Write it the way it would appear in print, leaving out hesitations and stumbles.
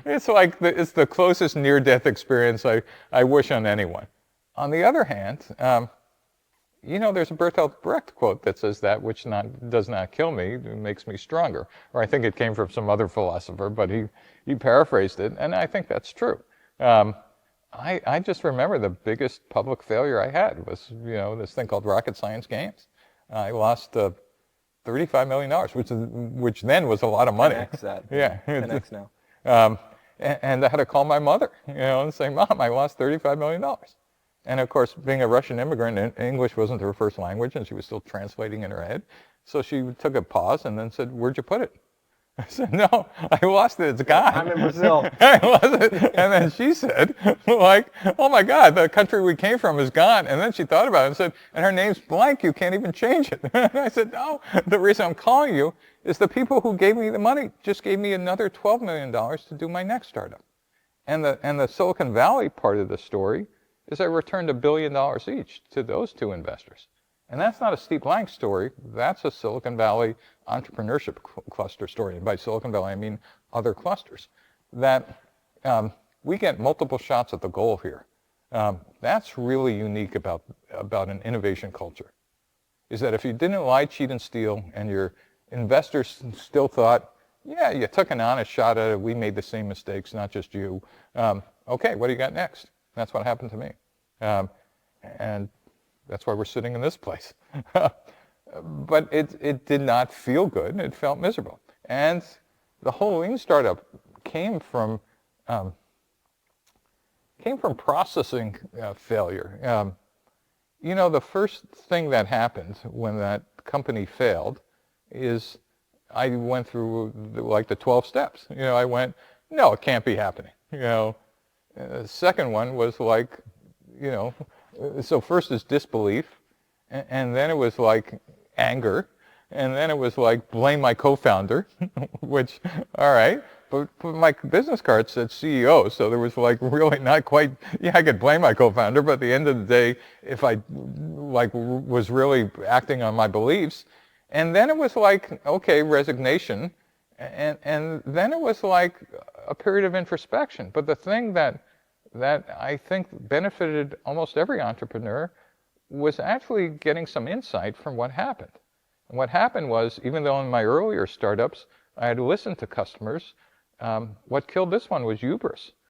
It's like it's the closest near-death experience I wish on anyone. On the other hand, there's a Bertolt Brecht quote that says that which does not kill me makes me stronger. Or I think it came from some other philosopher, but he paraphrased it, and I think that's true. I just remember the biggest public failure I had was, this thing called rocket science games. I lost $35 million, which then was a lot of money. 10x that. Yeah. 10x now. And I had to call my mother, and say, Mom, I lost $35 million. And of course, being a Russian immigrant, English wasn't her first language, and she was still translating in her head. So she took a pause and then said, where'd you put it? I said, no, I lost it, it's gone. I'm in Brazil. I lost it. And then she said, oh my God, the country we came from is gone. And then she thought about it and said, and her name's blank, you can't even change it. And I said, no, the reason I'm calling you is the people who gave me the money just gave me another $12 million to do my next startup. And the Silicon Valley part of the story is I returned $1 billion each to those two investors. And that's not a Steve Blank story, that's a Silicon Valley entrepreneurship cluster story. And by Silicon Valley, I mean other clusters. That we get multiple shots at the goal here. That's really unique about an innovation culture, is that if you didn't lie, cheat, and steal, and your investors still thought, yeah, you took an honest shot at it, we made the same mistakes, not just you. Okay, what do you got next? That's what happened to me. And that's why we're sitting in this place. But it did not feel good. It felt miserable. And the whole lean startup came from processing failure. The first thing that happened when that company failed is I went through the 12 steps. I went, no, it can't be happening. The second one was so first is disbelief, and then it was like anger, and then it was like blame my co-founder, which, all right, but my business card said CEO, so there was really not quite, I could blame my co-founder, but at the end of the day, if I was really acting on my beliefs, and then it was okay, resignation, and then it was a period of introspection. But the thing that I think benefited almost every entrepreneur was actually getting some insight from what happened. And what happened was, even though in my earlier startups I had listened to customers, what killed this one was hubris.